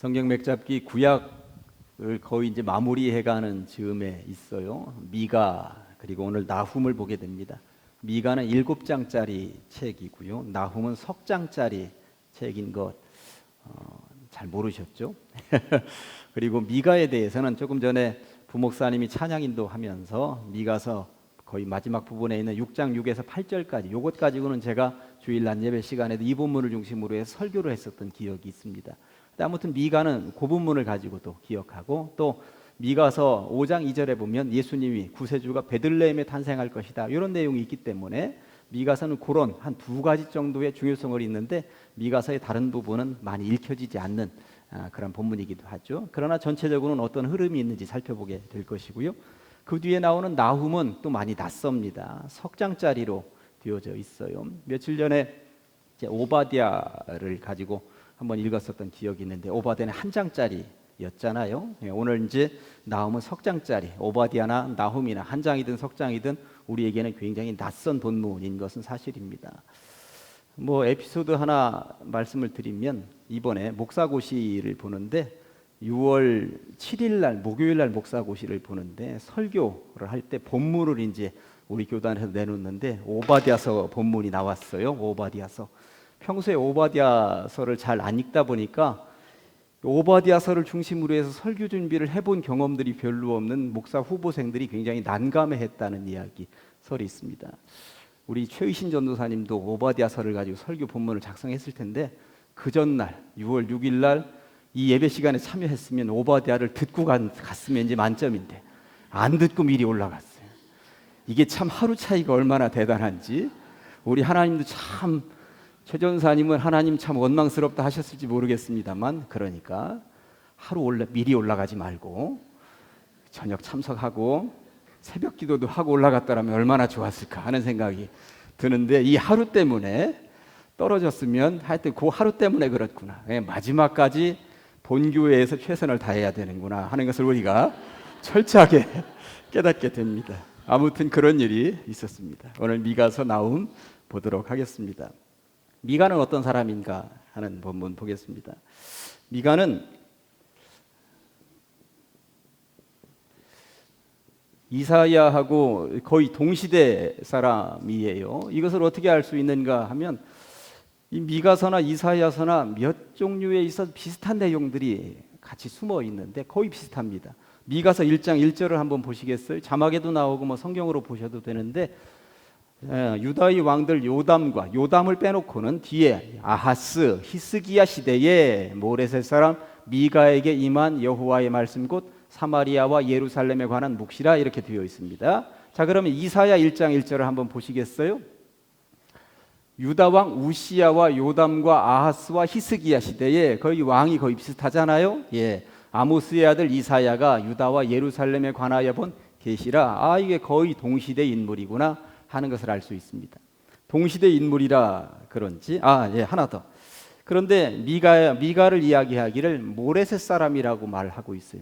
성경 맥잡기 구약을 거의 이제 마무리해가는 즈음에 있어요. 미가 그리고 오늘 나훔을 보게 됩니다. 미가는 7장짜리 책이고요. 나훔은 석장짜리 책인 것 잘 모르셨죠? 그리고 미가에 대해서는 조금 전에 부목사님이 찬양 인도하면서 미가서 거의 마지막 부분에 있는 6장 6에서 8절까지 요것 가지고는 제가 주일 낮 예배 시간에도 이 본문을 중심으로 해서 설교를 했었던 기억이 있습니다. 아무튼 미가는 그 본문을 가지고도 기억하고 또 미가서 5장 2절에 보면 예수님이 구세주가 베들레헴에 탄생할 것이다 이런 내용이 있기 때문에 미가서는 그런 한 2가지 정도의 중요성을 있는데 미가서의 다른 부분은 많이 읽혀지지 않는 그런 본문이기도 하죠. 그러나 전체적으로는 어떤 흐름이 있는지 살펴보게 될 것이고요. 그 뒤에 나오는 나훔은 또 많이 낯섭니다. 석장짜리로 되어져 있어요. 며칠 전에 이제 오바댜를 가지고 한번 읽었었던 기억이 있는데 오바댜는 한 장짜리였잖아요. 오늘 이제 나훔은 석장짜리. 오바댜나 나훔이나 한 장이든 석장이든 우리에게는 굉장히 낯선 본문인 것은 사실입니다. 에피소드 하나 말씀을 드리면 이번에 목사고시를 보는데 6월 7일 날 목요일 날 목사고시를 보는데 설교를 할 때 본문을 이제 우리 교단에서 내놓는데 오바댜서 본문이 나왔어요. 오바댜서. 평소에 오바댜서를 잘 안 읽다 보니까 오바댜서를 중심으로 해서 설교 준비를 해본 경험들이 별로 없는 목사 후보생들이 굉장히 난감해했다는 이야기 설이 있습니다. 우리 최의신 전도사님도 오바댜서를 가지고 설교 본문을 작성했을 텐데 그 전날 6월 6일 날 이 예배 시간에 참여했으면 오바댜를 듣고 갔으면 이제 만점인데 안 듣고 미리 올라갔어요. 이게 참 하루 차이가 얼마나 대단한지 우리 하나님도 참 최 전사님은 하나님 참 원망스럽다 하셨을지 모르겠습니다만 그러니까 미리 올라가지 말고 저녁 참석하고 새벽 기도도 하고 올라갔더라면 얼마나 좋았을까 하는 생각이 드는데 이 하루 때문에 떨어졌으면 하여튼 그 하루 때문에 그렇구나. 마지막까지 본교회에서 최선을 다해야 되는구나 하는 것을 우리가 철저하게 깨닫게 됩니다. 아무튼 그런 일이 있었습니다. 오늘 미가서 나훔 보도록 하겠습니다. 미가는 어떤 사람인가 하는 본문 보겠습니다. 미가는 이사야하고 거의 동시대 사람이에요. 이것을 어떻게 알 수 있는가 하면 이 미가서나 이사야서나 몇 종류에 있어 비슷한 내용들이 같이 숨어 있는데 거의 비슷합니다. 미가서 1장 1절을 한번 보시겠어요? 자막에도 나오고 성경으로 보셔도 되는데 유다의 왕들 요담을 빼놓고는 뒤에 아하스 히스기야 시대에 모레셋 사람 미가에게 임한 여호와의 말씀 곧 사마리아와 예루살렘에 관한 묵시라 이렇게 되어 있습니다. 자, 그러면 이사야 1장 1절을 한번 보시겠어요? 유다 왕 우시야와 요담과 아하스와 히스기야 시대에 거의 왕이 거의 비슷하잖아요. 아모스의 아들 이사야가 유다와 예루살렘에 관하여 본 계시라. 이게 거의 동시대 인물이구나 하는 것을 알 수 있습니다. 동시대 인물이라 그런지 하나 더. 그런데 미가를 이야기하기를 모레셋 사람이라고 말하고 있어요.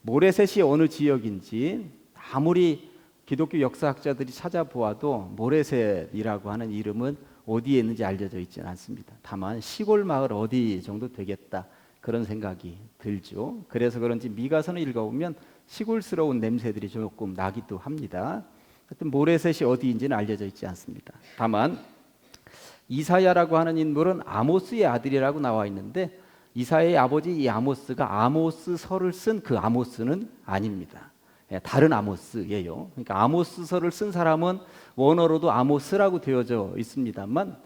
모레셋이 어느 지역인지 아무리 기독교 역사학자들이 찾아보아도 모레셋이라고 하는 이름은 어디에 있는지 알려져 있지는 않습니다. 다만 시골 마을 어디 정도 되겠다 그런 생각이 들죠. 그래서 그런지 미가서는 읽어보면 시골스러운 냄새들이 조금 나기도 합니다. 하여튼 모레셋이 어디인지는 알려져 있지 않습니다. 다만 이사야라고 하는 인물은 아모스의 아들이라고 나와 있는데 이사야의 아버지 이 아모스가 아모스서를 쓴 그 아모스는 아닙니다. 다른 아모스예요. 그러니까 아모스서를 쓴 사람은 원어로도 아모스라고 되어져 있습니다만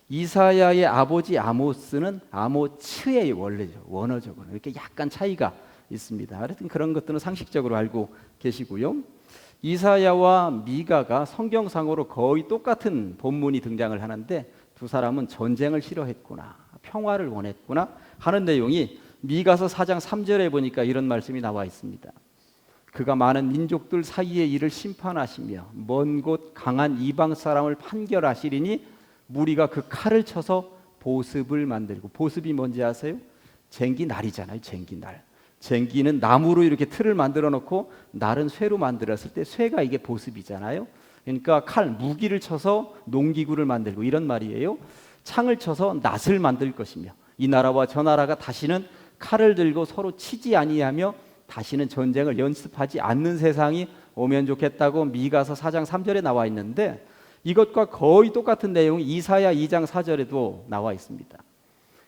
이사야의 아버지 아모스는 아모츠의 원어적으로 이렇게 약간 차이가 있습니다. 하여튼 그런 것들은 상식적으로 알고 계시고요. 이사야와 미가가 성경상으로 거의 똑같은 본문이 등장을 하는데 두 사람은 전쟁을 싫어했구나, 평화를 원했구나 하는 내용이 미가서 4장 3절에 보니까 이런 말씀이 나와 있습니다. 그가 많은 민족들 사이의 일을 심판하시며 먼 곳 강한 이방 사람을 판결하시리니 무리가 그 칼을 쳐서 보습을 만들고, 보습이 뭔지 아세요? 쟁기날이잖아요. 쟁기날. 쟁기는 나무로 이렇게 틀을 만들어 놓고 날은 쇠로 만들었을 때 쇠가 이게 보습이잖아요. 그러니까 무기를 쳐서 농기구를 만들고 이런 말이에요. 창을 쳐서 낫을 만들 것이며 이 나라와 저 나라가 다시는 칼을 들고 서로 치지 아니하며 다시는 전쟁을 연습하지 않는 세상이 오면 좋겠다고 미가서 4장 3절에 나와 있는데, 이것과 거의 똑같은 내용이 이사야 2장 4절에도 나와 있습니다.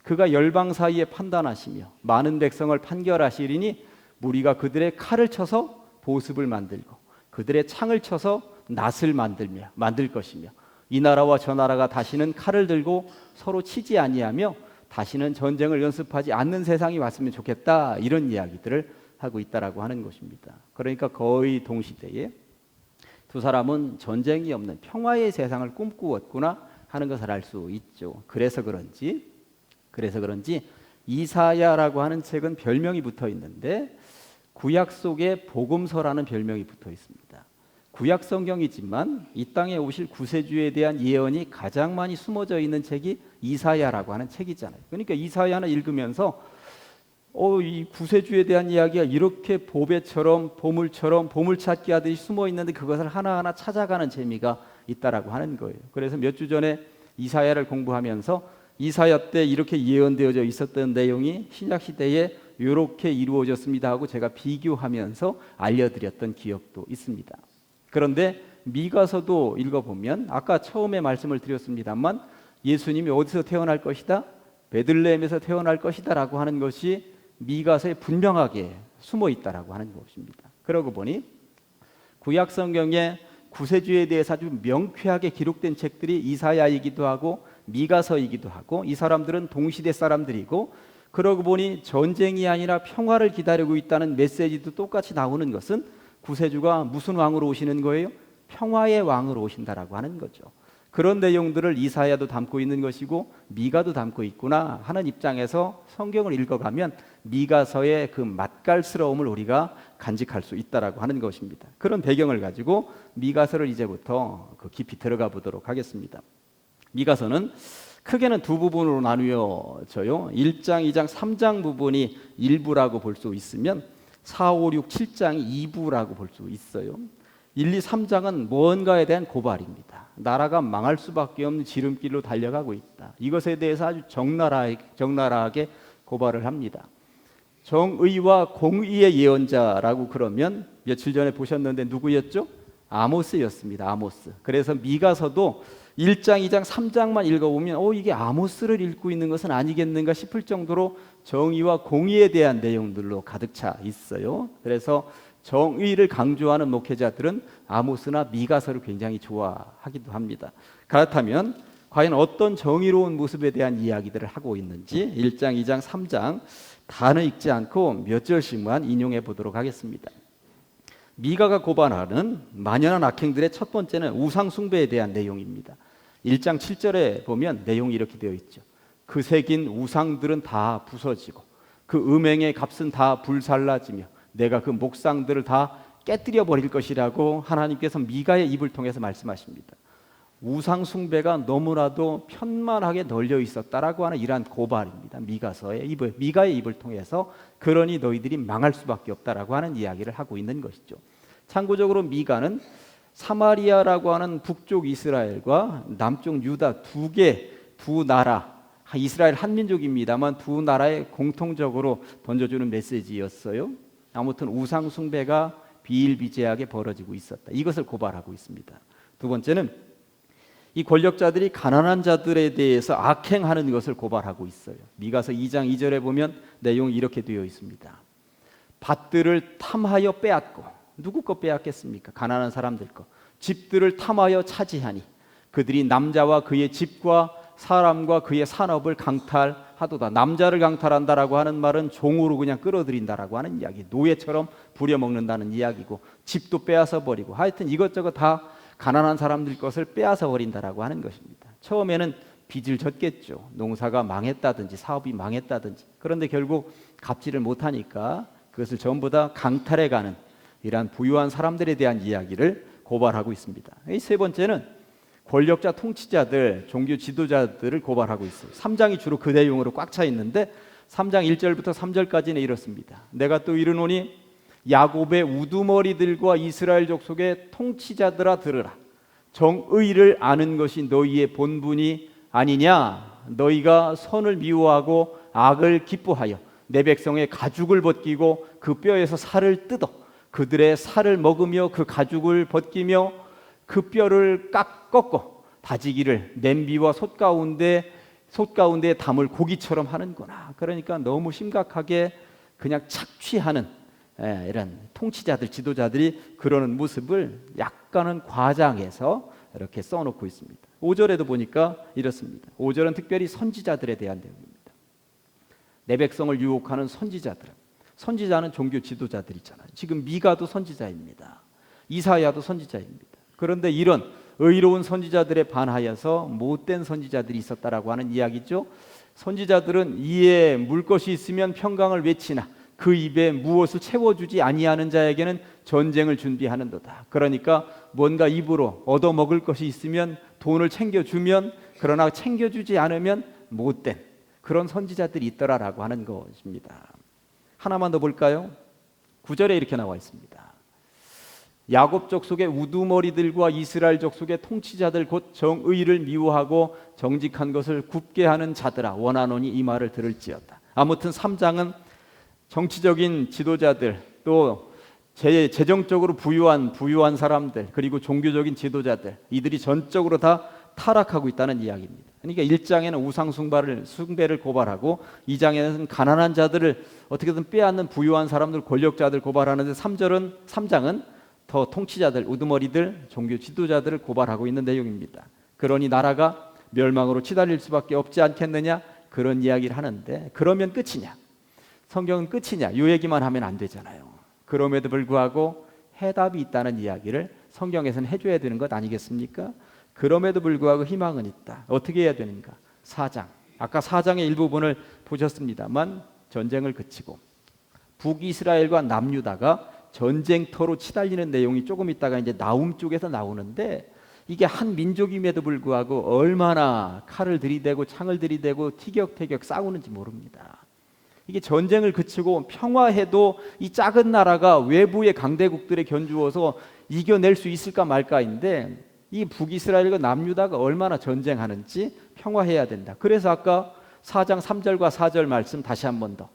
그가 열방 사이에 판단하시며 많은 백성을 판결하시리니 무리가 그들의 칼을 쳐서 보습을 만들고 그들의 창을 쳐서 낫을 만들 것이며 이 나라와 저 나라가 다시는 칼을 들고 서로 치지 아니하며 다시는 전쟁을 연습하지 않는 세상이 왔으면 좋겠다, 이런 이야기들을 하고 있다라고 하는 것입니다. 그러니까 거의 동시대에 두 사람은 전쟁이 없는 평화의 세상을 꿈꾸었구나 하는 것을 알 수 있죠. 그래서 그런지 이사야라고 하는 책은 별명이 붙어 있는데 구약 속에 복음서라는 별명이 붙어 있습니다. 구약 성경이지만 이 땅에 오실 구세주에 대한 예언이 가장 많이 숨어져 있는 책이 이사야라고 하는 책이잖아요. 그러니까 이사야는 읽으면서 이 구세주에 대한 이야기가 이렇게 보배처럼 보물처럼 보물찾기 하듯이 숨어 있는데 그것을 하나하나 찾아가는 재미가 있다라고 하는 거예요. 그래서 몇 주 전에 이사야를 공부하면서 이사야 때 이렇게 예언되어져 있었던 내용이 신약 시대에 이렇게 이루어졌습니다 하고 제가 비교하면서 알려드렸던 기억도 있습니다. 그런데 미가서도 읽어보면 아까 처음에 말씀을 드렸습니다만 예수님이 어디서 태어날 것이다? 베들레헴에서 태어날 것이다 라고 하는 것이 미가서에 분명하게 숨어 있다라고 하는 것입니다. 그러고 보니 구약 성경에 구세주에 대해서 아주 명쾌하게 기록된 책들이 이사야이기도 하고 미가서이기도 하고, 이 사람들은 동시대 사람들이고, 그러고 보니 전쟁이 아니라 평화를 기다리고 있다는 메시지도 똑같이 나오는 것은 구세주가 무슨 왕으로 오시는 거예요? 평화의 왕으로 오신다라고 하는 거죠. 그런 내용들을 이사야도 담고 있는 것이고 미가도 담고 있구나 하는 입장에서 성경을 읽어가면 미가서의 그 맛깔스러움을 우리가 간직할 수 있다라고 하는 것입니다. 그런 배경을 가지고 미가서를 이제부터 깊이 들어가 보도록 하겠습니다. 미가서는 크게는 두 부분으로 나누어져요. 1장, 2장, 3장 부분이 1부라고 볼 수 있으면 4, 5, 6, 7장이 2부라고 볼 수 있어요. 1, 2, 3장은 무언가에 대한 고발입니다. 나라가 망할 수밖에 없는 지름길로 달려가고 있다. 이것에 대해서 아주 적나라하게 고발을 합니다. 정의와 공의의 예언자라고 그러면 며칠 전에 보셨는데 누구였죠? 아모스였습니다. 아모스. 그래서 미가서도 1장, 2장, 3장만 읽어보면 이게 아모스를 읽고 있는 것은 아니겠는가 싶을 정도로 정의와 공의에 대한 내용들로 가득 차 있어요. 그래서 정의를 강조하는 목회자들은 아모스나 미가서를 굉장히 좋아하기도 합니다. 그렇다면 과연 어떤 정의로운 모습에 대한 이야기들을 하고 있는지 1장, 2장, 3장 다는 읽지 않고 몇 절씩만 인용해 보도록 하겠습니다. 미가가 고발하는 만연한 악행들의 첫 번째는 우상 숭배에 대한 내용입니다. 1장 7절에 보면 내용이 이렇게 되어 있죠. 그 새긴 우상들은 다 부서지고 그 음행의 값은 다 불살라지며 내가 그 목상들을 다 깨뜨려 버릴 것이라고 하나님께서 미가의 입을 통해서 말씀하십니다. 우상 숭배가 너무나도 편만하게 널려 있었다라고 하는 이러한 고발입니다. 미가의 입을 통해서 그러니 너희들이 망할 수밖에 없다라고 하는 이야기를 하고 있는 것이죠. 참고적으로 미가는 사마리아라고 하는 북쪽 이스라엘과 남쪽 유다 두 나라, 이스라엘 한 민족입니다만 두 나라에 공통적으로 던져주는 메시지였어요. 아무튼 우상 숭배가 비일비재하게 벌어지고 있었다. 이것을 고발하고 있습니다. 두 번째는 이 권력자들이 가난한 자들에 대해서 악행하는 것을 고발하고 있어요. 미가서 2장 2절에 보면 내용이 이렇게 되어 있습니다. 밭들을 탐하여 빼앗고, 누구 거 빼앗겠습니까? 가난한 사람들 거. 집들을 탐하여 차지하니 그들이 남자와 그의 집과 사람과 그의 산업을 강탈하도다. 남자를 강탈한다라고 하는 말은 종으로 그냥 끌어들인다라고 하는 이야기, 노예처럼 부려먹는다는 이야기고, 집도 빼앗아 버리고, 하여튼 이것저것 다 가난한 사람들 것을 빼앗아 버린다라고 하는 것입니다. 처음에는 빚을 졌겠죠. 농사가 망했다든지 사업이 망했다든지. 그런데 결국 갚지를 못하니까 그것을 전부 다 강탈해가는 이러한 부유한 사람들에 대한 이야기를 고발하고 있습니다. 이 세 번째는 권력자 통치자들, 종교 지도자들을 고발하고 있어요. 3장이 주로 그 내용으로 꽉 차 있는데 3장 1절부터 3절까지는 이렇습니다. 내가 또 이르노니 야곱의 우두머리들과 이스라엘 족속의 통치자들아 들으라. 정의를 아는 것이 너희의 본분이 아니냐. 너희가 선을 미워하고 악을 기뻐하여 내 백성의 가죽을 벗기고 그 뼈에서 살을 뜯어 그들의 살을 먹으며 그 가죽을 벗기며 그 뼈를 꺾어 다지기를 냄비와 솥 가운데 담을 고기처럼 하는구나. 그러니까 너무 심각하게 그냥 착취하는 이런 통치자들, 지도자들이 그러는 모습을 약간은 과장해서 이렇게 써놓고 있습니다. 5절에도 보니까 이렇습니다. 5절은 특별히 선지자들에 대한 내용입니다. 내 백성을 유혹하는 선지자는 종교 지도자들이잖아요. 지금 미가도 선지자입니다. 이사야도 선지자입니다. 그런데 이런 의로운 선지자들에 반하여서 못된 선지자들이 있었다라고 하는 이야기죠. 선지자들은 이에 물 것이 있으면 평강을 외치나 그 입에 무엇을 채워주지 아니하는 자에게는 전쟁을 준비하는도다. 그러니까 뭔가 입으로 얻어먹을 것이 있으면 돈을 챙겨주면, 그러나 챙겨주지 않으면 못된 그런 선지자들이 있더라라고 하는 것입니다. 하나만 더 볼까요? 9절에 이렇게 나와 있습니다. 야곱 족속의 우두머리들과 이스라엘 족속의 통치자들 곧 정의를 미워하고 정직한 것을 굽게 하는 자들아 원하노니 이 말을 들을지어다. 아무튼 3장은 정치적인 지도자들, 또 재정적으로 부유한 사람들, 그리고 종교적인 지도자들, 이들이 전적으로 다 타락하고 있다는 이야기입니다. 그러니까 1장에는 우상 숭배를 고발하고 2장에는 가난한 자들을 어떻게든 빼앗는 부유한 사람들, 권력자들 고발하는데 3장은 더 통치자들, 우두머리들, 종교 지도자들을 고발하고 있는 내용입니다. 그러니 나라가 멸망으로 치달릴 수밖에 없지 않겠느냐, 그런 이야기를 하는데, 그러면 끝이냐? 성경은 끝이냐? 이 얘기만 하면 안 되잖아요. 그럼에도 불구하고 해답이 있다는 이야기를 성경에서는 해줘야 되는 것 아니겠습니까? 그럼에도 불구하고 희망은 있다. 어떻게 해야 되는가? 4장, 아까 4장의 일부분을 보셨습니다만 전쟁을 그치고 북이스라엘과 남유다가 전쟁터로 치달리는 내용이 조금 있다가 이제 나훔 쪽에서 나오는데, 이게 한 민족임에도 불구하고 얼마나 칼을 들이대고 창을 들이대고 티격태격 싸우는지 모릅니다. 이게 전쟁을 그치고 평화해도 이 작은 나라가 외부의 강대국들에 견주어서 이겨낼 수 있을까 말까인데, 이 북이스라엘과 남유다가 얼마나 전쟁하는지 평화해야 된다. 그래서 아까 4장 3절과 4절 말씀 다시 한 번 더,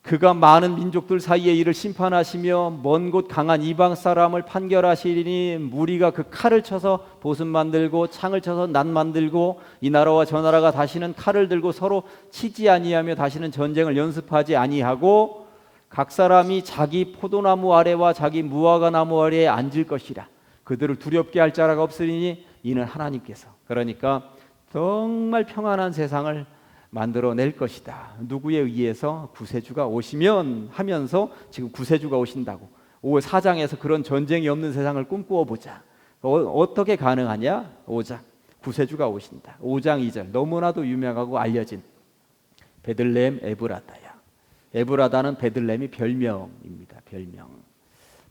그가 많은 민족들 사이에 이를 심판하시며 먼 곳 강한 이방 사람을 판결하시리니 무리가 그 칼을 쳐서 보습 만들고 창을 쳐서 낫 만들고 이 나라와 저 나라가 다시는 칼을 들고 서로 치지 아니하며 다시는 전쟁을 연습하지 아니하고 각 사람이 자기 포도나무 아래와 자기 무화과 나무 아래에 앉을 것이라. 그들을 두렵게 할 자라가 없으리니 이는 하나님께서, 그러니까 정말 평안한 세상을 만들어낼 것이다. 누구에 의해서? 구세주가 오시면 하면서 지금 구세주가 오신다고 4장에서 그런 전쟁이 없는 세상을 꿈꾸어 보자. 어떻게 가능하냐? 5장 구세주가 오신다. 5장 2절 너무나도 유명하고 알려진 베들레헴 에브라다야. 에브라다는 베들레헴이 별명입니다. 별명.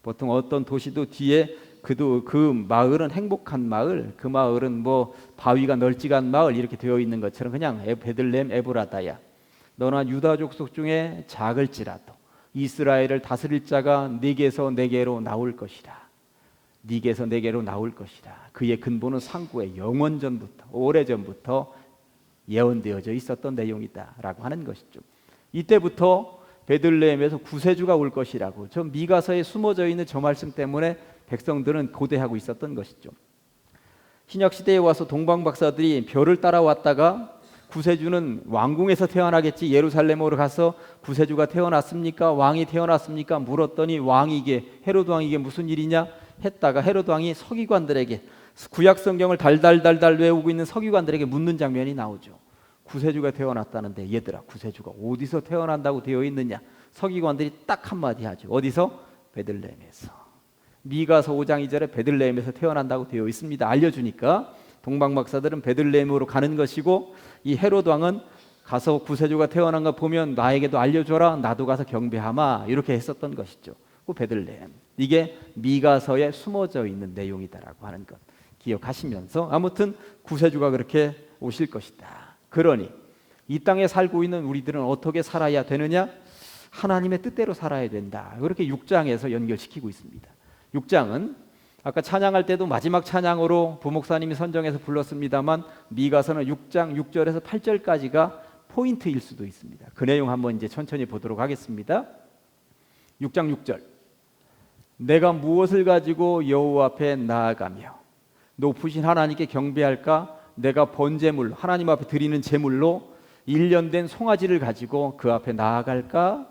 보통 어떤 도시도 뒤에 그 마을은 행복한 마을, 그 마을은 뭐 바위가 널찍한 마을 이렇게 되어 있는 것처럼 그냥 베들레헴 에브라다야. 너나 유다 족속 중에 작을지라도 이스라엘을 다스릴 자가 네게서 네게로 나올 것이라. 네게서 네게로 나올 것이라. 그의 근본은 상구의 영원전부터, 오래전부터 예언되어져 있었던 내용이다라고 하는 것이죠. 이때부터 베들레헴에서 구세주가 올 것이라고 저 미가서에 숨어져 있는 저 말씀 때문에 백성들은 고대하고 있었던 것이죠. 신약시대에 와서 동방박사들이 별을 따라왔다가 구세주는 왕궁에서 태어나겠지, 예루살렘으로 가서 구세주가 태어났습니까? 왕이 태어났습니까? 물었더니 헤롯 왕에게 무슨 일이냐 했다가 헤롯 왕이 서기관들에게, 구약 성경을 달달달달 외우고 있는 서기관들에게 묻는 장면이 나오죠. 구세주가 태어났다는데 얘들아, 구세주가 어디서 태어난다고 되어 있느냐? 서기관들이 딱 한마디 하죠. 어디서? 베들레헴에서. 미가서 5장 2절에 베들레헴에서 태어난다고 되어 있습니다. 알려주니까 동방박사들은 베들레헴으로 가는 것이고, 이 헤롯 왕은 가서 구세주가 태어난 거 보면 나에게도 알려줘라, 나도 가서 경배하마, 이렇게 했었던 것이죠. 그 베들레헴, 이게 미가서에 숨어져 있는 내용이다라고 하는 것 기억하시면서, 아무튼 구세주가 그렇게 오실 것이다. 그러니 이 땅에 살고 있는 우리들은 어떻게 살아야 되느냐? 하나님의 뜻대로 살아야 된다. 그렇게 6장에서 연결시키고 있습니다. 6장은 아까 찬양할 때도 마지막 찬양으로 부목사님이 선정해서 불렀습니다만, 미가서는 6장 6절에서 8절까지가 포인트일 수도 있습니다. 그 내용 한번 이제 천천히 보도록 하겠습니다. 6장 6절. 내가 무엇을 가지고 여호와 앞에 나아가며 높으신 하나님께 경배할까? 내가 번제물, 하나님 앞에 드리는 제물로 1년 된 송아지를 가지고 그 앞에 나아갈까?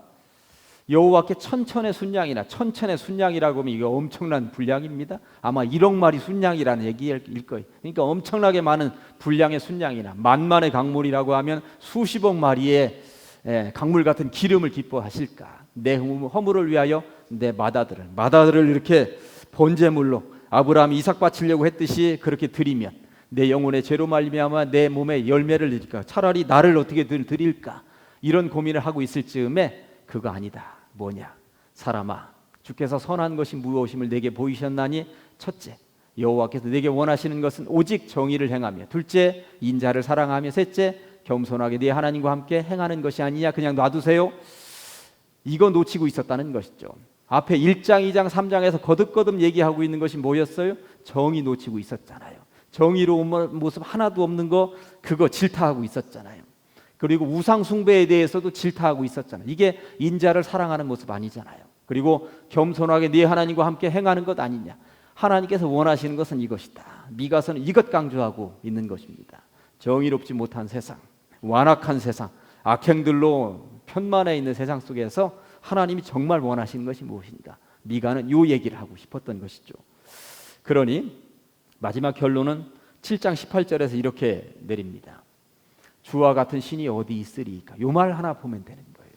여호와께 천천의 순양이나 천천의 순양이라고 하면 이게 엄청난 분량입니다. 아마 1억 마리 순양이라는 얘기일 거예요. 그러니까 엄청나게 많은 분량의 순양이나 만만의 강물이라고 하면 수십억 마리의 강물 같은 기름을 기뻐하실까? 내 허물을 위하여 내 마다들을 이렇게 번제물로 아브라함이 이삭 바치려고 했듯이 그렇게 드리면 내 영혼의 죄로 말미암아 내 몸에 열매를 드릴까? 차라리 나를 어떻게 드릴까? 이런 고민을 하고 있을 즈음에 그거 아니다. 뭐냐? 사람아, 주께서 선한 것이 무엇임을 내게 보이셨나니 첫째, 여호와께서 내게 원하시는 것은 오직 정의를 행하며 둘째, 인자를 사랑하며 셋째, 겸손하게 네 하나님과 함께 행하는 것이 아니냐. 그냥 놔두세요. 이거 놓치고 있었다는 것이죠. 앞에 1장, 2장, 3장에서 거듭거듭 얘기하고 있는 것이 뭐였어요? 정의 놓치고 있었잖아요. 정의로운 모습 하나도 없는 거 그거 질타하고 있었잖아요. 그리고 우상 숭배에 대해서도 질타하고 있었잖아요. 이게 인자를 사랑하는 모습 아니잖아요. 그리고 겸손하게 네 하나님과 함께 행하는 것 아니냐. 하나님께서 원하시는 것은 이것이다. 미가서는 이것 강조하고 있는 것입니다. 정의롭지 못한 세상, 완악한 세상, 악행들로 편만해 있는 세상 속에서 하나님이 정말 원하시는 것이 무엇인가? 미가는 이 얘기를 하고 싶었던 것이죠. 그러니 마지막 결론은 7장 18절에서 이렇게 내립니다. 주와 같은 신이 어디 있으리까? 이 말 하나 보면 되는 거예요.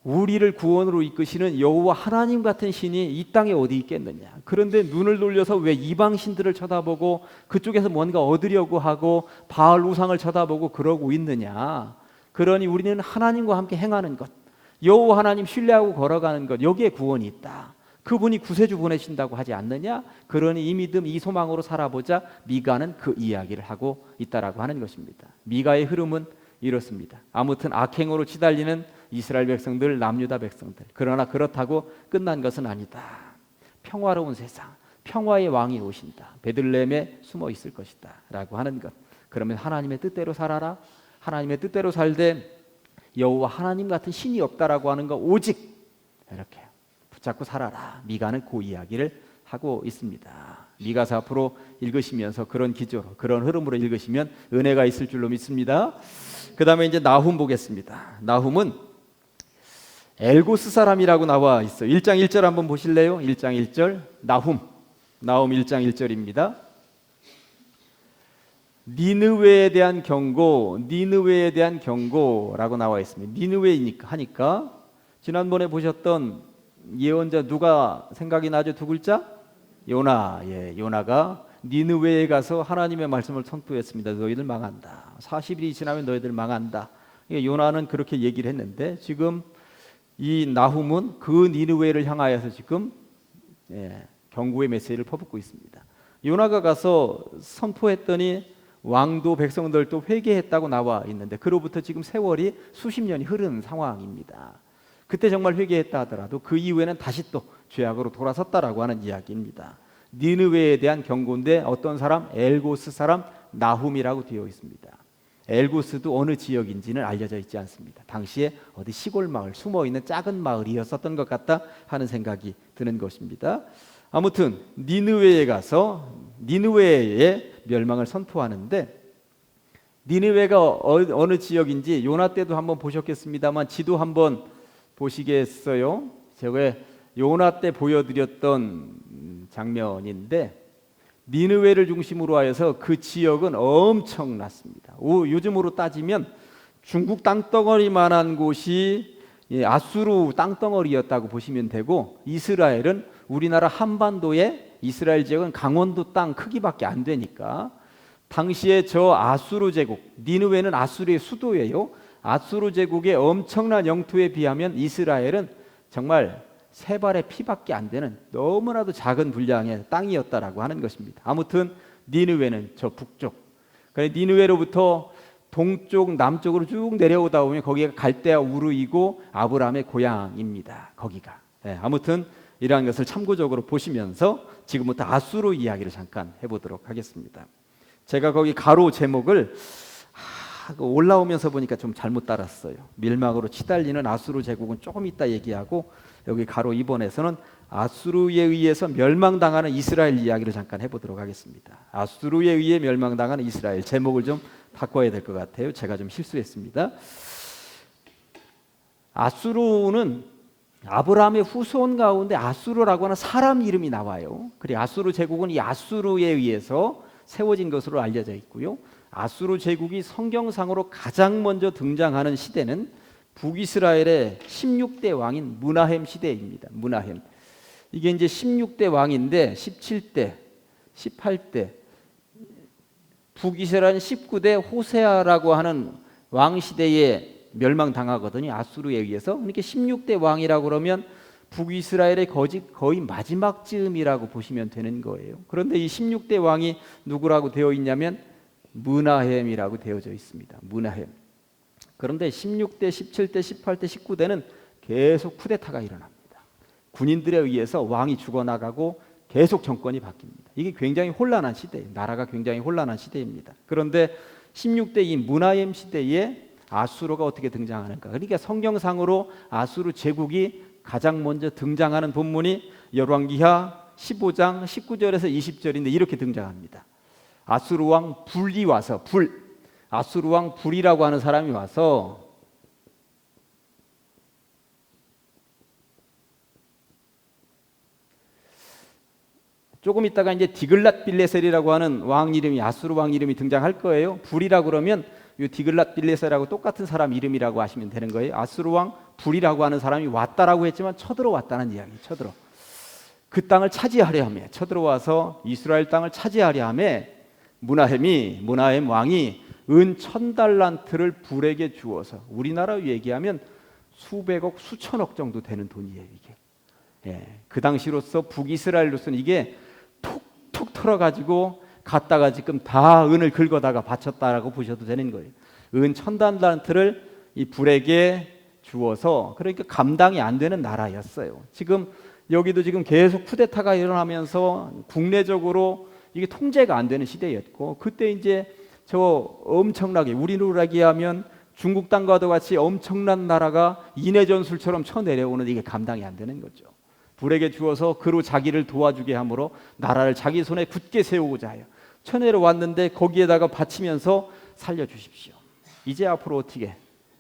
우리를 구원으로 이끄시는 여호와 하나님 같은 신이 이 땅에 어디 있겠느냐? 그런데 눈을 돌려서 왜 이방 신들을 쳐다보고 그쪽에서 뭔가 얻으려고 하고 바알 우상을 쳐다보고 그러고 있느냐? 그러니 우리는 하나님과 함께 행하는 것, 여호와 하나님 신뢰하고 걸어가는 것, 여기에 구원이 있다. 그분이 구세주 보내신다고 하지 않느냐? 그러니 이 믿음, 이 소망으로 살아보자. 미가는 그 이야기를 하고 있다라고 하는 것입니다. 미가의 흐름은 이렇습니다. 아무튼 악행으로 치달리는 이스라엘 백성들, 남유다 백성들. 그러나 그렇다고 끝난 것은 아니다. 평화로운 세상, 평화의 왕이 오신다. 베들레헴에 숨어 있을 것이다 라고 하는 것. 그러면 하나님의 뜻대로 살아라. 하나님의 뜻대로 살되 여호와 하나님 같은 신이 없다라고 하는 거 오직 이렇게 붙잡고 살아라. 미가는 그 이야기를 하고 있습니다. 미가서 앞으로 읽으시면서 그런 기조로, 그런 흐름으로 읽으시면 은혜가 있을 줄로 믿습니다. 그 다음에 이제 나훔 보겠습니다. 나훔은 엘고스 사람이라고 나와 있어요. 1장 1절 한번 보실래요? 1장 1절 나훔 1장 1절입니다. 니느웨에 대한 경고라고 나와 있습니다. 니느웨이니까 하니까 지난번에 보셨던 예언자 누가 생각이 나죠? 두 글자? 요나. 요나가 니느웨에 가서 하나님의 말씀을 선포했습니다. 너희들 망한다. 40일이 지나면 너희들 망한다. 요나는 그렇게 얘기를 했는데 지금 이 나훔은 그 니느웨를 향하여서 지금 경고의 메시지를 퍼붓고 있습니다. 요나가 가서 선포했더니 왕도 백성들도 회개했다고 나와 있는데 그로부터 지금 세월이 수십 년이 흐른 상황입니다. 그때 정말 회개했다 하더라도 그 이후에는 다시 또 죄악으로 돌아섰다라고 하는 이야기입니다. 니느웨에 대한 경고인데 어떤 사람? 엘고스 사람 나훔이라고 되어 있습니다. 엘고스도 어느 지역인지는 알려져 있지 않습니다. 당시에 어디 시골 마을, 숨어있는 작은 마을이었었던 것 같다 하는 생각이 드는 것입니다. 아무튼 니느웨에 가서 니느웨의 멸망을 선포하는데 니느웨가 어느 지역인지 요나 때도 한번 보셨겠습니다만 지도 한번 보시겠어요? 제가 요나 때 보여드렸던 장면인데 니느웨를 중심으로 하여서 그 지역은 엄청났습니다. 요즘으로 따지면 중국 땅덩어리만한 곳이 아수르 땅덩어리였다고 보시면 되고 이스라엘은 우리나라 한반도의 이스라엘 지역은 강원도 땅 크기밖에 안 되니까 당시에 저 아수르 제국, 니느웨는 아수르의 수도예요. 아수르 제국의 엄청난 영토에 비하면 이스라엘은 정말 세 발의 피밖에 안 되는 너무나도 작은 분량의 땅이었다라고 하는 것입니다. 아무튼 니느웨는 저 북쪽, 니느웨로부터 동쪽, 남쪽으로 쭉 내려오다 보면 거기가 갈대아 우르이고 아브라함의 고향입니다. 거기가. 아무튼 이러한 것을 참고적으로 보시면서 지금부터 아수르 이야기를 잠깐 해보도록 하겠습니다. 제가 거기 가로 제목을 올라오면서 보니까 좀 잘못 따랐어요. 멸망으로 치달리는 아수르 제국은 조금 이따 얘기하고, 여기 가로 2번에서는 아수르에 의해서 멸망당하는 이스라엘 이야기를 잠깐 해보도록 하겠습니다. 아수르에 의해 멸망당하는 이스라엘, 제목을 좀 바꿔야 될 것 같아요. 제가 좀 실수했습니다. 아수르는 아브라함의 후손 가운데 아수르라고 하는 사람 이름이 나와요. 그리고 아수르 제국은 이 아수르에 의해서 세워진 것으로 알려져 있고요. 아수르 제국이 성경상으로 가장 먼저 등장하는 시대는 북이스라엘의 16대 왕인 므나헴 시대입니다. 므나헴. 이게 이제 16대 왕인데 17대, 18대, 북이스라엘 19대 호세아라고 하는 왕 시대에 멸망당하거든요. 아수르에 의해서. 그러니까 16대 왕이라고 그러면 북이스라엘의 거의 마지막 즈음이라고 보시면 되는 거예요. 그런데 이 16대 왕이 누구라고 되어 있냐면 므나헴이라고 되어져 있습니다. 므나헴. 그런데 16대, 17대, 18대, 19대는 계속 쿠데타가 일어납니다. 군인들에 의해서 왕이 죽어나가고 계속 정권이 바뀝니다. 이게 굉장히 혼란한 시대예요. 나라가 굉장히 혼란한 시대입니다. 그런데 16대 이 므나헴 시대에 아수르가 어떻게 등장하는가? 그러니까 성경상으로 아수르 제국이 가장 먼저 등장하는 본문이 열왕기하 15장 19절에서 20절인데 이렇게 등장합니다. 아수르 왕 불이 와서 아수르 왕 불이라고 하는 사람이 와서 조금 있다가 이제 디글랏 빌레셀이라고 하는 왕 이름이 아수르 왕 이름이 등장할 거예요. 불이라고 그러면 이 디글랏 빌레셀하고 똑같은 사람 이름이라고 하시면 되는 거예요. 아수르 왕 불이라고 하는 사람이 왔다라고 했지만 쳐들어왔다는 이야기. 그 땅을 차지하려 하며 쳐들어와서 이스라엘 땅을 차지하려 하며 므나헴 왕이 은 1000달란트를 불에게 주어서 우리나라로 얘기하면 수백억 수천억 정도 되는 돈이에요. 이게 그 당시로서 북이스라엘로서는 이게 톡톡 털어가지고 갖다가 지금 다 은을 긁어다가 바쳤다라고 보셔도 되는 거예요. 은 1000달란트를 이 불에게 주어서 그러니까 감당이 안 되는 나라였어요. 지금 여기도 지금 계속 쿠데타가 일어나면서 국내적으로 이게 통제가 안 되는 시대였고, 그때 이제 저 엄청나게 우리로 얘기하면 중국 땅과도 같이 엄청난 나라가 인해전술처럼 쳐내려오는 이게 감당이 안 되는 거죠. 불에게 주어서 그로 자기를 도와주게 함으로 나라를 자기 손에 굳게 세우고자 해요. 쳐내려왔는데 거기에다가 바치면서 살려주십시오. 이제 앞으로 어떻게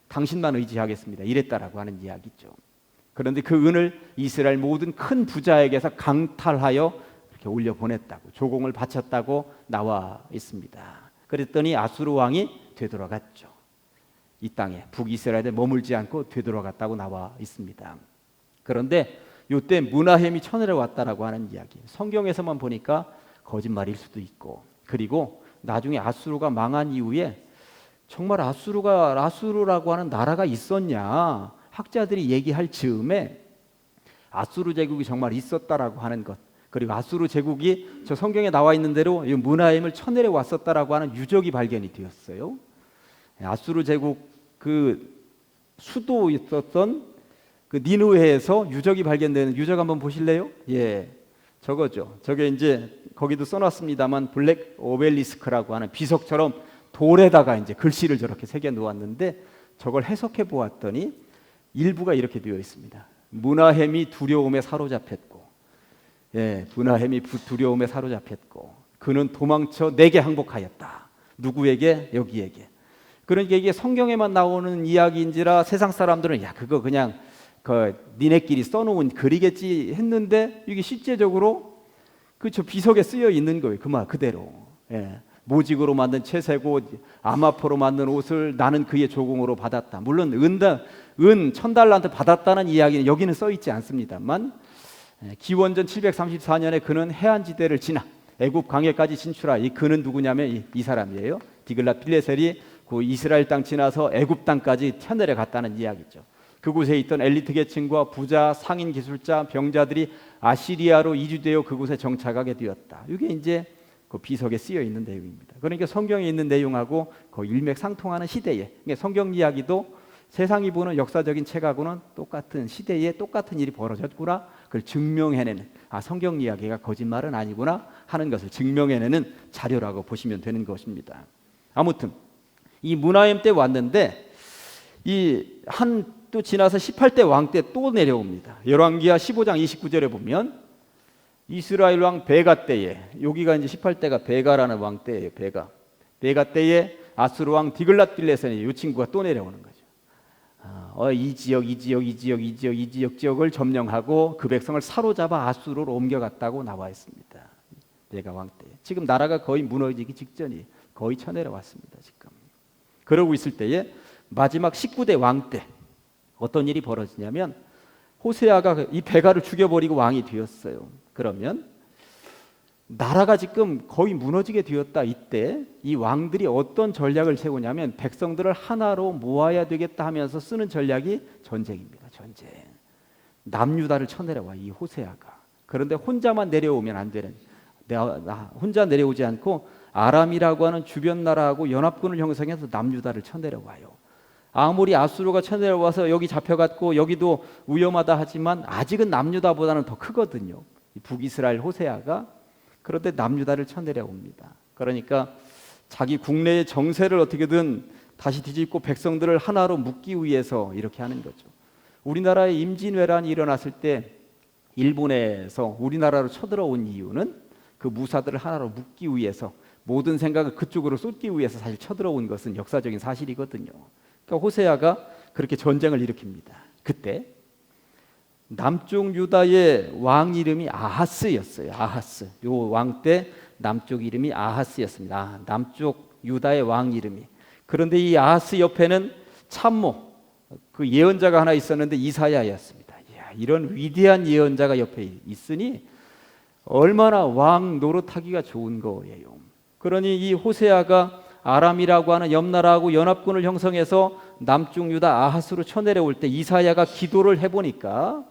당신만 의지하겠습니다. 이랬다라고 하는 이야기죠. 그런데 그 은을 이스라엘 모든 큰 부자에게서 강탈하여 이렇게 올려보냈다고, 조공을 바쳤다고 나와 있습니다. 그랬더니 아수르 왕이 되돌아갔죠. 이 땅에 북이스라엘에 머물지 않고 되돌아갔다고 나와 있습니다. 그런데 이때 므나헴이 쳐내려왔다라고 하는 이야기, 성경에서만 보니까 거짓말일 수도 있고, 그리고 나중에 아수르가 망한 이후에 정말 아수르라고 하는 나라가 있었냐, 학자들이 얘기할 즈음에 아수르 제국이 정말 있었다라고 하는 것, 그리고 아수르 제국이 저 성경에 나와 있는 대로 이 므나헴을 쳐내려 왔었다라고 하는 유적이 발견이 되었어요. 아수르 제국 그 수도 있었던 그 니느웨에서 유적이 발견되는, 유적 한번 보실래요? 예, 저거죠. 저게 이제 거기도 써놨습니다만 블랙 오벨리스크라고 하는 비석처럼 돌에다가 이제 글씨를 저렇게 새겨 놓았는데, 저걸 해석해 보았더니 일부가 이렇게 되어 있습니다. 므나헴이 두려움에 사로잡혔고, 므나헴이 두려움에 사로잡혔고, 그는 도망쳐 내게 항복하였다. 누구에게? 여기에게. 그러니까 이게 성경에만 나오는 이야기인지라 세상 사람들은 야, 그거 그냥 니네끼리 써놓은 글이겠지 했는데, 이게 실제적으로 저 비석에 쓰여 있는 거예요. 그 말 그대로. 모직으로 만든 채색옷, 아마포로 만든 옷을 나는 그의 조공으로 받았다. 물론 은 1000달란트 받았다는 이야기는 여기는 써 있지 않습니다만, 기원전 734년에 그는 해안지대를 지나 애굽 강해까지 진출하. 이 그는 누구냐면 이 사람이에요. 디글랏 빌레셀이 그 이스라엘 땅 지나서 애굽 땅까지 튀어내려 갔다는 이야기죠. 그곳에 있던 엘리트 계층과 부자, 상인 기술자, 병자들이 아시리아로 이주되어 그곳에 정착하게 되었다. 이게 이제 그 비석에 쓰여 있는 내용입니다. 그러니까 성경에 있는 내용하고 거의 일맥상통하는 시대에, 성경 이야기도 세상이 보는 역사적인 책하고는 똑같은 시대에 똑같은 일이 벌어졌구나, 그걸 증명해내는, 성경 이야기가 거짓말은 아니구나 하는 것을 증명해내는 자료라고 보시면 되는 것입니다. 아무튼 이 문하임 때 왔는데 이 한 또 지나서 18대 왕 때 또 내려옵니다. 열왕기하 15장 29절에 보면 이스라엘 왕 베가 때에, 여기가 이제 18대가 베가라는 왕 때예요. 베가 때에 아수르 왕 디글랏빌레셀이 이 친구가 또 내려오는 거죠. 이 지역을 점령하고 그 백성을 사로잡아 아수르로 옮겨갔다고 나와 있습니다. 베가 왕 때. 지금 나라가 거의 무너지기 직전이 거의 쳐내려왔습니다. 지금. 그러고 있을 때에 마지막 19대 왕 때 어떤 일이 벌어지냐면 호세아가 이 베가를 죽여버리고 왕이 되었어요. 그러면 나라가 지금 거의 무너지게 되었다. 이때 이 왕들이 어떤 전략을 세우냐면 백성들을 하나로 모아야 되겠다 하면서 쓰는 전략이 전쟁입니다. 전쟁. 남유다를 쳐내려와 이 호세아가. 그런데 혼자만 내려오면 안 되는, 혼자 내려오지 않고 아람이라고 하는 주변 나라하고 연합군을 형성해서 남유다를 쳐내려와요. 아무리 아수르가 쳐내려와서 여기 잡혀갔고 여기도 위험하다 하지만 아직은 남유다보다는 더 크거든요. 북이스라엘 호세아가. 그런데 남유다를 쳐내려옵니다. 그러니까 자기 국내의 정세를 어떻게든 다시 뒤집고 백성들을 하나로 묶기 위해서 이렇게 하는 거죠. 우리나라에 임진왜란이 일어났을 때 일본에서 우리나라로 쳐들어온 이유는 그 무사들을 하나로 묶기 위해서, 모든 생각을 그쪽으로 쏟기 위해서 사실 쳐들어온 것은 역사적인 사실이거든요. 그러니까 호세아가 그렇게 전쟁을 일으킵니다. 그때 남쪽 유다의 왕 이름이 아하스였어요. 아하스. 요 왕 때 남쪽 이름이 아하스였습니다. 남쪽 유다의 왕 이름이. 그런데 이 아하스 옆에는 참모, 그 예언자가 하나 있었는데 이사야였습니다. 이야, 이런 위대한 예언자가 옆에 있으니 얼마나 왕 노릇하기가 좋은 거예요. 그러니 이 호세아가 아람이라고 하는 옆나라하고 연합군을 형성해서 남쪽 유다 아하스로 쳐내려올 때 이사야가 기도를 해보니까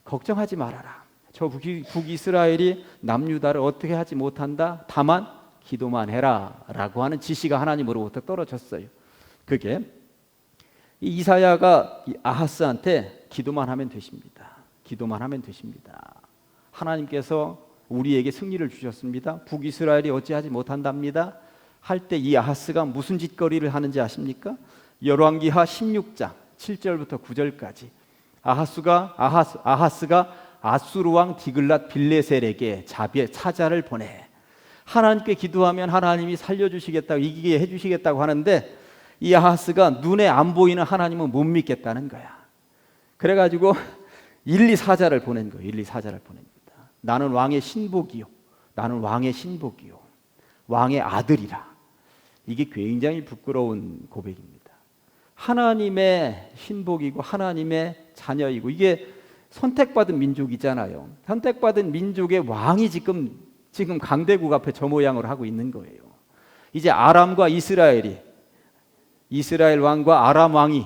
걱정하지 말아라. 저 북이스라엘이 남유다를 어떻게 하지 못한다. 다만 기도만 해라 라고 하는 지시가 하나님으로부터 떨어졌어요. 그게 이사야가 아하스한테 기도만 하면 되십니다. 기도만 하면 되십니다. 하나님께서 우리에게 승리를 주셨습니다. 북이스라엘이 어찌하지 못한답니다. 할 때 이 아하스가 무슨 짓거리를 하는지 아십니까? 열왕기하 16장 7절부터 9절까지 아하스가 아수르 왕 디글랏 빌레셀에게 사자를 보내 하나님께 기도하면 하나님이 살려주시겠다고, 이기게 해주시겠다고 하는데 이 아하스가 눈에 안 보이는 하나님은 못 믿겠다는 거야. 그래가지고 1, 2 사자를 보낸 거예요. 1, 2 사자를 보냅니다. 나는 왕의 신복이요. 나는 왕의 신복이요. 왕의 아들이라. 이게 굉장히 부끄러운 고백입니다. 하나님의 신복이고 하나님의 자녀이고, 이게 선택받은 민족이잖아요. 선택받은 민족의 왕이 지금 강대국 앞에 저 모양으로 하고 있는 거예요. 이제 아람과 이스라엘 왕과 아람 왕이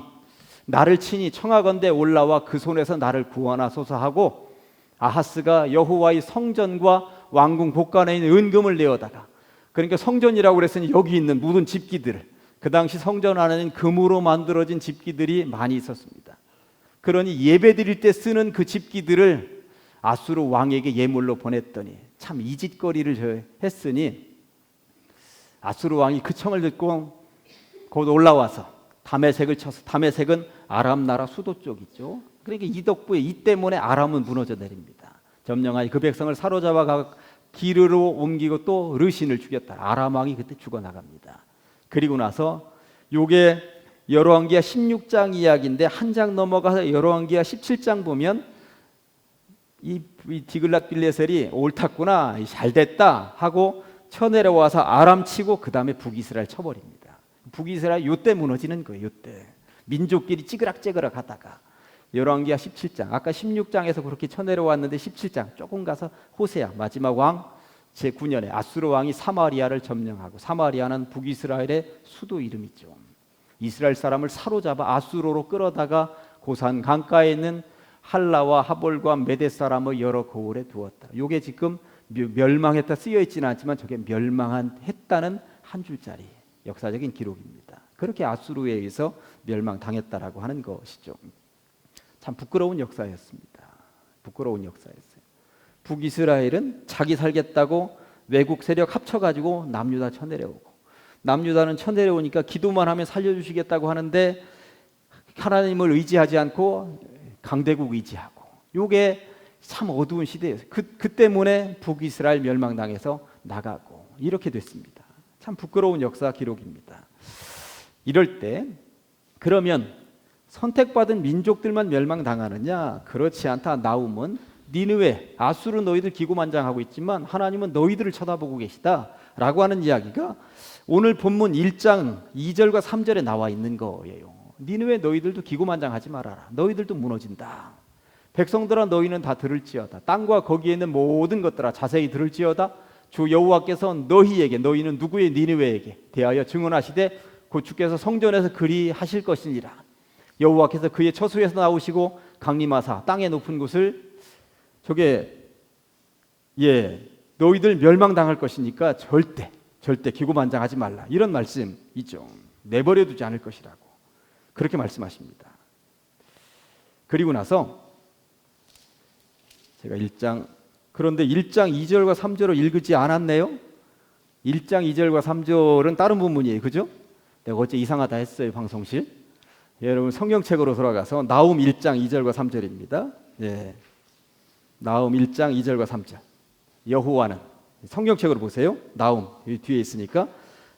나를 친히 청하건대 올라와 그 손에서 나를 구원하소서 하고, 아하스가 여호와의 성전과 왕궁 곳간에 있는 은금을 내어다가, 그러니까 성전이라고 그랬으니 여기 있는 모든 집기들, 그 당시 성전 안에는 금으로 만들어진 집기들이 많이 있었습니다. 그러니 예배 드릴 때 쓰는 그 집기들을 아수르 왕에게 예물로 보냈더니 참 이 짓거리를 했으니 아수르 왕이 그 청을 듣고 곧 올라와서 다메섹을 쳐서, 다메섹은 아람 나라 수도 쪽 있죠. 그러니까 이 덕분에, 이 때문에 아람은 무너져 내립니다. 점령하여 그 백성을 사로잡아 기르로 옮기고 또 르신을 죽였다. 아람 왕이 그때 죽어나갑니다. 그리고 나서 요게 열왕기하 16장 이야기인데 한 장 넘어가서 열왕기하 17장 보면 이 디글랏 빌레셀이 옳았구나, 잘됐다 하고 쳐내려와서 아람 치고 그 다음에 북이스라엘 쳐버립니다. 북이스라엘 요때 무너지는 거예요. 요때 민족끼리 찌그락찌그락 하다가 열왕기하 17장, 아까 16장에서 그렇게 쳐내려왔는데 17장 조금 가서 호세아 마지막 왕 제9년에 아수르 왕이 사마리아를 점령하고, 사마리아는 북이스라엘의 수도 이름이죠. 이스라엘 사람을 사로잡아 아수르로 끌어다가 고산 강가에 있는 할라와 하볼과 메대 사람의 여러 고을에 두었다. 이게 지금 멸망했다 쓰여 있지는 않지만 저게 멸망했다는 한 줄짜리 역사적인 기록입니다. 그렇게 아수르에 의해서 멸망당했다라고 하는 것이죠. 참 부끄러운 역사였습니다. 부끄러운 역사였어요. 북이스라엘은 자기 살겠다고 외국 세력 합쳐가지고 남유다 쳐내려오고, 남유다는 쳐내려오니까 기도만 하면 살려주시겠다고 하는데 하나님을 의지하지 않고 강대국 의지하고, 요게 참 어두운 시대예요. 그 때문에 북이스라엘 멸망당해서 나가고 이렇게 됐습니다. 참 부끄러운 역사 기록입니다. 이럴 때 그러면 선택받은 민족들만 멸망당하느냐? 그렇지 않다. 나훔은 니느웨, 아수르 너희들 기고만장하고 있지만 하나님은 너희들을 쳐다보고 계시다라고 하는 이야기가 오늘 본문 1장 2절과 3절에 나와 있는 거예요. 니느웨 너희들도 기고만장하지 말아라. 너희들도 무너진다. 백성들아 너희는 다 들을지어다. 땅과 거기에 있는 모든 것들아 자세히 들을지어다. 주 여호와께서 너희에게, 너희는 누구의? 니느웨에게 대하여 증언하시되 곧 주께서 성전에서 그리 하실 것이니라. 여호와께서 그의 처소에서 나오시고 강림하사 땅의 높은 곳을 너희들 멸망당할 것이니까 절대 기고만장하지 말라. 이런 말씀이죠. 내버려 두지 않을 것이라고 그렇게 말씀하십니다. 그리고 나서 제가 그런데 1장 2절과 3절을 읽지 않았네요. 1장 2절과 3절은 다른 부분이에요. 그죠? 내가 어째 이상하다 했어요, 방송실. 여러분 성경책으로 돌아가서 나훔 1장 2절과 3절입니다. 나훔 1장 2절과 3절. 여호와는, 성경책으로 보세요. 나훔 여기 뒤에 있으니까,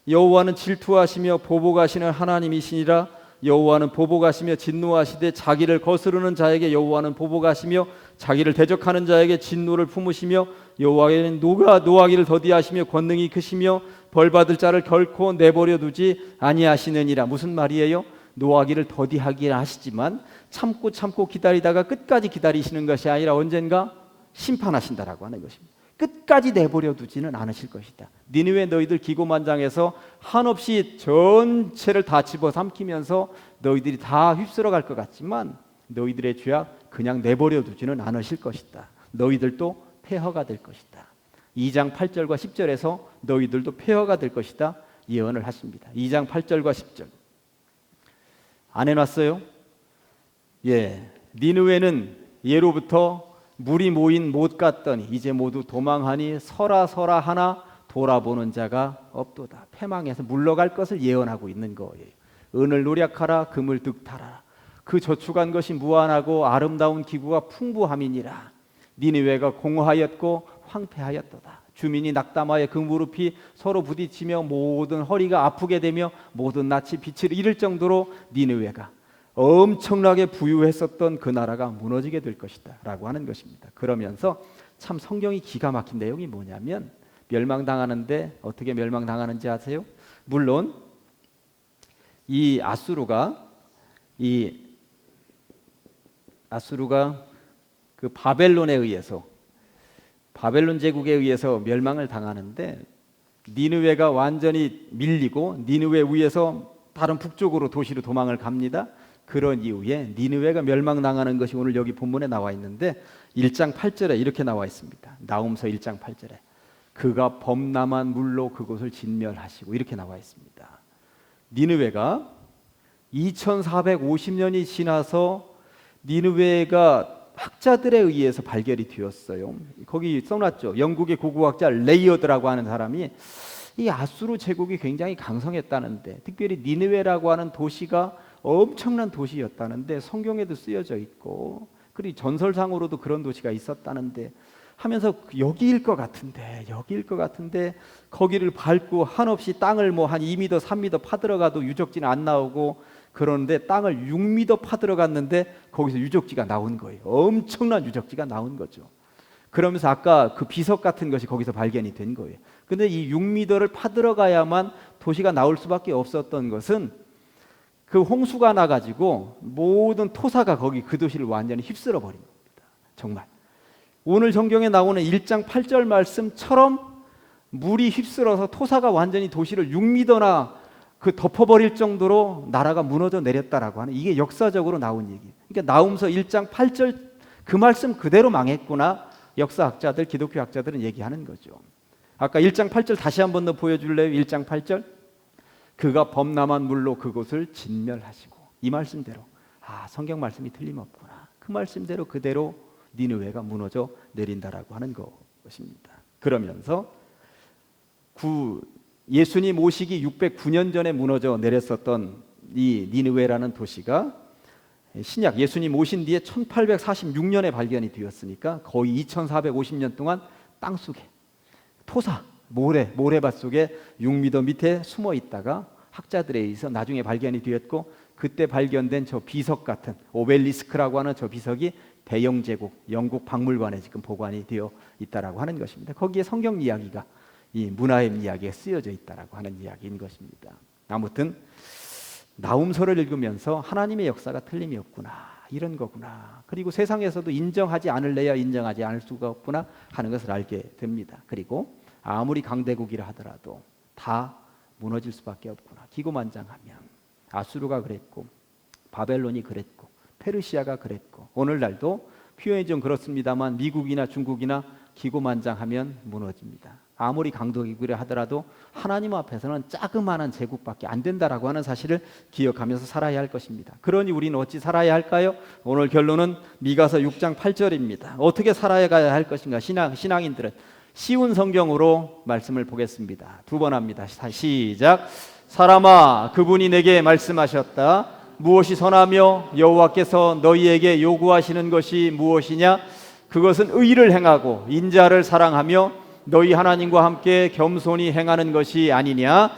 여호와는 질투하시며 보복하시는 하나님이시니라. 여호와는 보복하시며 진노하시되 자기를 거스르는 자에게 여호와는 보복하시며 자기를 대적하는 자에게 진노를 품으시며 여호와께는 노하기를 더디하시며 권능이 크시며 벌받을 자를 결코 내버려 두지 아니하시느니라. 무슨 말이에요? 노하기를 더디하게 하시지만 참고 기다리다가 끝까지 기다리시는 것이 아니라 언젠가 심판하신다라고 하는 것입니다. 끝까지 내버려 두지는 않으실 것이다. 니느웨 너희들 기고만장해서 한없이 전체를 다 집어삼키면서 너희들이 다 휩쓸어 갈 것 같지만 너희들의 죄악 그냥 내버려 두지는 않으실 것이다. 너희들도 폐허가 될 것이다. 2장 8절과 10절에서 너희들도 폐허가 될 것이다 예언을 하십니다. 2장 8절과 10절 안 해놨어요? 니느웨는 예로부터 물이 모인 못 갔더니 이제 모두 도망하니 서라 하나 돌아보는 자가 없도다. 패망해서 물러갈 것을 예언하고 있는 거예요. 은을 노력하라, 금을 득탈하라. 그 저축한 것이 무한하고 아름다운 기구가 풍부함이니라. 니느웨가 공허하였고 황폐하였도다. 주민이 낙담하여 그 무릎이 서로 부딪히며 모든 허리가 아프게 되며 모든 낯이 빛을 잃을 정도로 니느웨가 엄청나게 부유했었던 그 나라가 무너지게 될 것이다 라고 하는 것입니다. 그러면서 참 성경이 기가 막힌 내용이 뭐냐면, 멸망당하는데 어떻게 멸망당하는지 아세요? 물론 이 아수르가 그 바벨론에 의해서, 바벨론 제국에 의해서 멸망을 당하는데, 니느웨가 완전히 밀리고 니느웨 위에서 다른 북쪽으로 도시로 도망을 갑니다. 그런 이후에 니느웨가 멸망당하는 것이 오늘 여기 본문에 나와 있는데 1장 8절에 이렇게 나와 있습니다. 나훔서 1장 8절에 그가 범람한 물로 그곳을 진멸하시고 이렇게 나와 있습니다. 니느웨가 2450년이 지나서 니느웨가 학자들에 의해서 발견이 되었어요. 거기 써놨죠. 영국의 고고학자 레이어드라고 하는 사람이 이 아수르 제국이 굉장히 강성했다는데, 특별히 니느웨라고 하는 도시가 엄청난 도시였다는데 성경에도 쓰여져 있고, 그리고 전설상으로도 그런 도시가 있었다는데 하면서 여기일 것 같은데 거기를 밟고 한없이 땅을 뭐 한 2m 3m 파들어가도 유적지는 안 나오고, 그런데 땅을 6m 파들어갔는데 거기서 유적지가 나온 거예요. 엄청난 유적지가 나온 거죠. 그러면서 아까 그 비석 같은 것이 거기서 발견이 된 거예요. 근데 이 6m를 파들어가야만 도시가 나올 수밖에 없었던 것은 그 홍수가 나가지고 모든 토사가 거기 그 도시를 완전히 휩쓸어 버린 겁니다. 정말 오늘 성경에 나오는 1장 8절 말씀처럼 물이 휩쓸어서 토사가 완전히 도시를 6m나 그 덮어버릴 정도로 나라가 무너져 내렸다라고 하는, 이게 역사적으로 나온 얘기예요. 그러니까 나훔서 1장 8절 그 말씀 그대로 망했구나, 역사학자들, 기독교학자들은 얘기하는 거죠. 아까 1장 8절 다시 한 번 더 보여줄래요? 1장 8절 그가 범람한 물로 그곳을 진멸하시고, 이 말씀대로 성경 말씀이 틀림없구나, 그 말씀대로 그대로 니느웨가 무너져 내린다라고 하는 것입니다. 그러면서 예수님 오시기 609년 전에 무너져 내렸었던 이 니느웨라는 도시가 신약 예수님 오신 뒤에 1846년에 발견이 되었으니까 거의 2450년 동안 땅속에 토사 모래밭 속에 6m 밑에 숨어 있다가 학자들에 의해서 나중에 발견이 되었고, 그때 발견된 저 비석 같은 오벨리스크라고 하는 저 비석이 대영 제국 영국 박물관에 지금 보관이 되어 있다라고 하는 것입니다. 거기에 성경 이야기가, 이 문하임 이야기가 쓰여져 있다라고 하는 이야기인 것입니다. 아무튼 나훔서를 읽으면서 하나님의 역사가 틀림이 없구나, 이런 거구나. 그리고 세상에서도 인정하지 않을래야 인정하지 않을 수가 없구나 하는 것을 알게 됩니다. 그리고 아무리 강대국이라 하더라도 다 무너질 수밖에 없구나. 기고만장하면 아수르가 그랬고, 바벨론이 그랬고, 페르시아가 그랬고, 오늘날도 표현이 좀 그렇습니다만 미국이나 중국이나 기고만장하면 무너집니다. 아무리 강대국이라 하더라도 하나님 앞에서는 자그마한 제국밖에 안 된다라고 하는 사실을 기억하면서 살아야 할 것입니다. 그러니 우리는 어찌 살아야 할까요? 오늘 결론은 미가서 6장 8절입니다. 어떻게 살아가야 할 것인가? 신앙인들은 쉬운 성경으로 말씀을 보겠습니다. 두 번 합니다. 시작. 사람아, 그분이 내게 말씀하셨다. 무엇이 선하며 여호와께서 너희에게 요구하시는 것이 무엇이냐? 그것은 의를 행하고 인자를 사랑하며 너희 하나님과 함께 겸손히 행하는 것이 아니냐?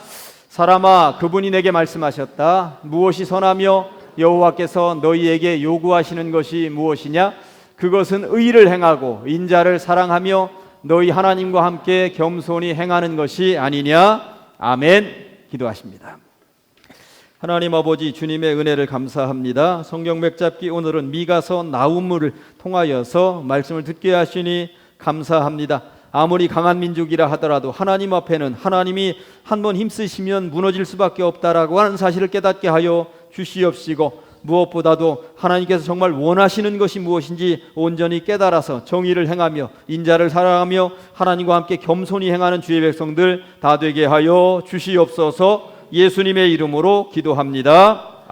사람아, 그분이 내게 말씀하셨다. 무엇이 선하며 여호와께서 너희에게 요구하시는 것이 무엇이냐? 그것은 의를 행하고 인자를 사랑하며 너희 하나님과 함께 겸손히 행하는 것이 아니냐? 아멘. 기도하십니다. 하나님 아버지, 주님의 은혜를 감사합니다. 성경 맥잡기 오늘은 미가서 나훔을 통하여서 말씀을 듣게 하시니 감사합니다. 아무리 강한 민족이라 하더라도 하나님 앞에는 하나님이 한번 힘쓰시면 무너질 수밖에 없다라고 하는 사실을 깨닫게 하여 주시옵시고, 무엇보다도 하나님께서 정말 원하시는 것이 무엇인지 온전히 깨달아서 정의를 행하며 인자를 사랑하며 하나님과 함께 겸손히 행하는 주의 백성들 다 되게 하여 주시옵소서. 예수님의 이름으로 기도합니다.